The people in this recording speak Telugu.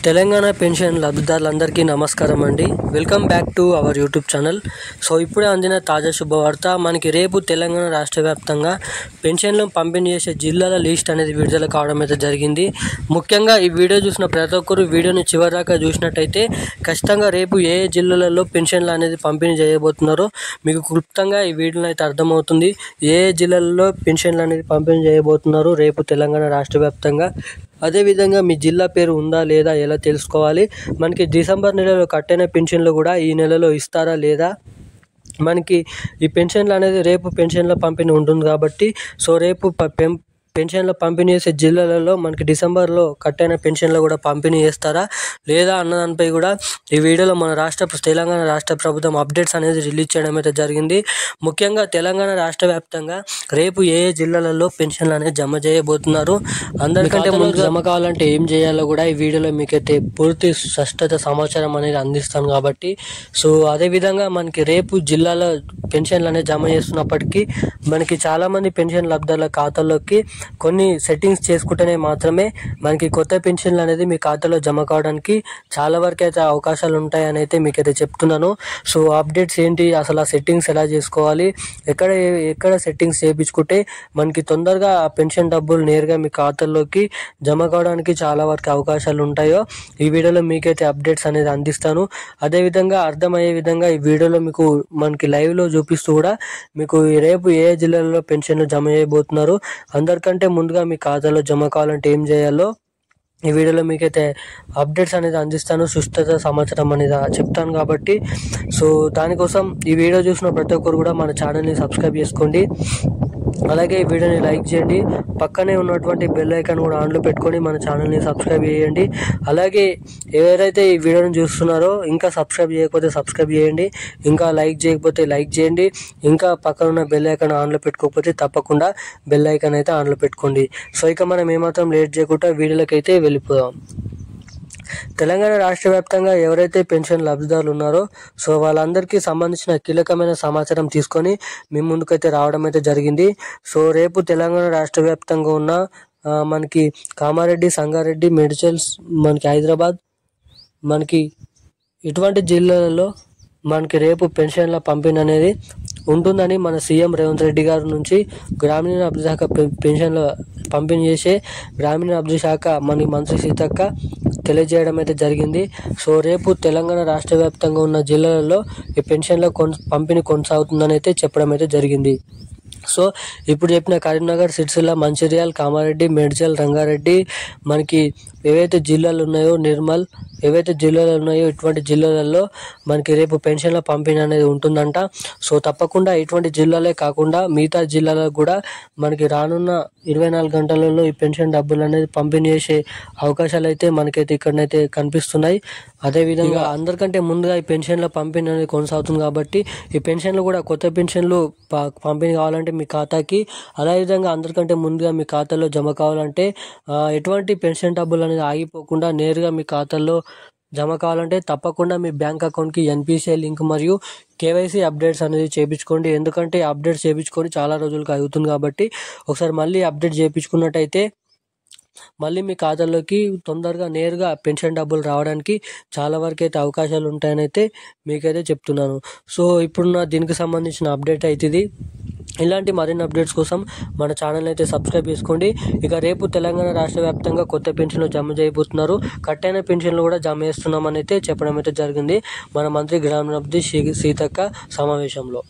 తెలంగాణ పెన్షన్ లబ్ధిదారులందరికీ నమస్కారం అండి. Welcome back to our YouTube channel. So ఇప్పుడే అందిన తాజా శుభవార్త, మనకి రేపు తెలంగాణ రాష్ట్ర వ్యాప్తంగా పెన్షన్లు పంపిణీ చేసే జిల్లాల లిస్ట్ అనేది విడుదల కావడం అయితే జరిగింది. ముఖ్యంగా ఈ వీడియో చూసిన ప్రతి ఒక్కరు వీడియోని చివరిదాకా చూసినట్టయితే ఖచ్చితంగా రేపు ఏ జిల్లాలలో పెన్షన్లు అనేది పంపిణీ చేయబోతున్నారో మీకు క్లుప్తంగా ఈ వీడియోలో అయితే అర్థమవుతుంది. ఏ జిల్లాలలో పెన్షన్లు అనేది పంపిణీ చేయబోతున్నారు రేపు తెలంగాణ రాష్ట్ర వ్యాప్తంగా. అదేవిధంగా మీ జిల్లా పేరు ఉందా లేదా ఎలా తెలుసుకోవాలి, మనకి డిసెంబర్ నెలలో కట్టిన పెన్షన్లు కూడా ఈ నెలలో ఇస్తారా లేదా, మనకి ఈ పెన్షన్లు అనేది రేపు పెన్షన్ల పంపిణీ ఉంటుంది కాబట్టి సో రేపు పెన్షన్ల పంపిణీ చేసే జిల్లాలలో మనకి డిసెంబర్లో కట్టైన పెన్షన్లు కూడా పంపిణీ చేస్తారా లేదా అన్నదానిపై కూడా ఈ వీడియోలో మన తెలంగాణ రాష్ట్ర ప్రభుత్వం అప్డేట్స్ అనేది రిలీజ్ చేయడం అయితే జరిగింది. ముఖ్యంగా తెలంగాణ రాష్ట్ర వ్యాప్తంగా రేపు ఏ ఏ జిల్లాలలో పెన్షన్లు అనేది జమ చేయబోతున్నారు, అందరికంటే ముందు జమ కావాలంటే ఏం చేయాలో కూడా ఈ వీడియోలో మీకైతే పూర్తి స్పష్టత సమాచారం అనేది అందిస్తాను కాబట్టి సో అదేవిధంగా మనకి రేపు జిల్లాలో పెన్షన్లు అనేది జమ చేస్తున్నప్పటికీ మనకి చాలామంది పెన్షన్ లబ్ధిదారుల ఖాతాల్లోకి కొన్ని సెట్టింగ్స్ చేసుకుంటేనే మాత్రమే మనకి కొత్త పెన్షన్లు అనేది మీ ఖాతాలో జమ కావడానికి చాలా వరకు అయితే అవకాశాలు ఉంటాయని అయితే మీకైతే చెప్తున్నాను. సో అప్డేట్స్ ఏంటి, అసలు ఆ సెట్టింగ్స్ ఎలా చేసుకోవాలి, ఎక్కడ సెట్టింగ్స్ చేయించుకుంటే మనకి తొందరగా ఆ పెన్షన్ డబ్బులు నేరుగా మీ ఖాతాల్లోకి జమ కావడానికి చాలా వరకు అవకాశాలు ఉంటాయో ఈ వీడియోలో మీకైతే అప్డేట్స్ అనేది అందిస్తాను. అదేవిధంగా అర్థమయ్యే విధంగా ఈ వీడియోలో మీకు మనకి లైవ్లో చూపిస్తూ కూడా మీకు రేపు ఏ జిల్లాలో పెన్షన్లు జమ చేయబోతున్నారు, అందరికంటే ముందుగా మీ ఖాతాలో జమ కావాలంటే ఏం చేయాలో ఈ వీడియోలో మీకైతే అప్డేట్స్ అనేది అందిస్తాను, సుస్థిత సమాచారం అనేది చెప్తాను కాబట్టి సో దానికోసం ఈ వీడియో చూసిన ప్రతి ఒక్కరు కూడా మన ఛానల్ని సబ్స్క్రైబ్ చేసుకోండి. అలాగే ఈ వీడియోని లైక్ చేయండి, పక్కనే ఉన్నటువంటి బెల్ ఐకాన్ కూడా ఆన్లో పెట్టుకొని మన ఛానల్ని సబ్స్క్రైబ్ చేయండి. అలాగే ఎవరైతే ఈ వీడియోని చూస్తున్నారో ఇంకా సబ్స్క్రైబ్ చేయకపోతే సబ్స్క్రైబ్ చేయండి, ఇంకా లైక్ చేయకపోతే లైక్ చేయండి, ఇంకా పక్కన ఉన్న బెల్ ఐకాన్ ఆన్లో పెట్టుకోకపోతే తప్పకుండా బెల్ ఐకాన్ అయితే ఆన్లో పెట్టుకోండి. సో ఇక మనం ఏమాత్రం లేట్ చేయకుండా వీడియోలోకి అయితే వెళ్ళిపోదాం. తెలంగాణ రాష్ట్ర వ్యాప్తంగా ఎవరైతే పెన్షన్ లబ్ధిదారులు ఉన్నారో సో వాళ్ళందరికీ సంబంధించిన కీలకమైన సమాచారం తీసుకొని మీ ముందుకైతే రావడం అయితే జరిగింది. సో రేపు తెలంగాణ రాష్ట్ర వ్యాప్తంగా ఉన్న మనకి కామారెడ్డి, సంగారెడ్డి, మేడ్చల్, మనకి హైదరాబాద్, మనకి ఇటువంటి జిల్లాలలో మనకి రేపు పెన్షన్ల పంపిణీ అనేది ఉంటుందని మన సీఎం రేవంత్ రెడ్డి గారి నుంచి గ్రామీణ అభివృద్ధి శాఖ పెన్షన్ల పంపిణీ చేసే గ్రామీణ అభివృద్ధి శాఖ మన మంత్రి సీతక్క తెలియజేయడం అయితే జరిగింది. సో రేపు తెలంగాణ రాష్ట్ర వ్యాప్తంగా ఉన్న జిల్లాలలో ఈ పెన్షన్ల పంపిణీ కొనసాగుతుందని అయితే చెప్పడం అయితే జరిగింది. సో ఇప్పుడు చెప్పిన కరీంనగర్, సిరిసిల్ల, మంచిర్యాల, కామారెడ్డి, మేడ్చల్, రంగారెడ్డి, మనకి ఏవైతే జిల్లాలు ఉన్నాయో నిర్మల్, ఏవైతే జిల్లాలు ఉన్నాయో ఇటువంటి జిల్లాలలో మనకి రేపు పెన్షన్ల పంపిణీ అనేది ఉంటుందంట. సో తప్పకుండా ఇటువంటి జిల్లాలే కాకుండా మిగతా జిల్లాలకు కూడా మనకి రానున్న 24 గంటలలో ఈ పెన్షన్ డబ్బులు అనేది పంపిణీ చేసే అవకాశాలు అయితే మనకైతే ఇక్కడనైతే కనిపిస్తున్నాయి. అదేవిధంగా అందరికంటే ముందుగా ఈ పెన్షన్ల పంపిణీ అనేది కొనసాగుతుంది కాబట్టి ఈ పెన్షన్లు కూడా కొత్త పెన్షన్లు పంపిణీ కావాలంటే మీ ఖాతాకి, అదేవిధంగా అందరికంటే ముందుగా మీ ఖాతాలో జమ కావాలంటే ఎటువంటి పెన్షన్ డబ్బులు అనేది ఆగిపోకుండా నేరుగా మీ ఖాతాలో జమ కావాలంటే తప్పకుండా మీ బ్యాంక్ అకౌంట్కి ఎన్పిసిఐ లింక్ మరియు కేవైసీ అప్డేట్స్ అనేది చేయించుకోండి. ఎందుకంటే అప్డేట్స్ చేయించుకొని చాలా రోజులకు అవుతుంది కాబట్టి ఒకసారి మళ్ళీ అప్డేట్ చేయించుకున్నట్టయితే మళ్ళీ మీ ఖాతాలోకి తొందరగా నేరుగా పెన్షన్ డబ్బులు రావడానికి చాలా వరకు అయితే అవకాశాలు ఉంటాయని అయితే మీకైతే చెప్తున్నాను. సో ఇప్పుడున్న దీనికి సంబంధించిన అప్డేట్ అయితే ఇది. ఇలాంటి మరిన్ని అప్డేట్స్ కోసం మన ఛానల్ అయితే సబ్స్క్రైబ్ చేసుకోండి. ఇక రేపు తెలంగాణ రాష్ట్ర వ్యాప్తంగా కొత్త పెన్షన్లు జమ చేయబోతున్నారు, కట్టైన పెన్షన్లు కూడా జమ చేస్తున్నామని అయితే చెప్పడం అయితే జరిగింది మన మంత్రి గ్రామీణాభివృద్ధి సీతక్క సమావేశంలో.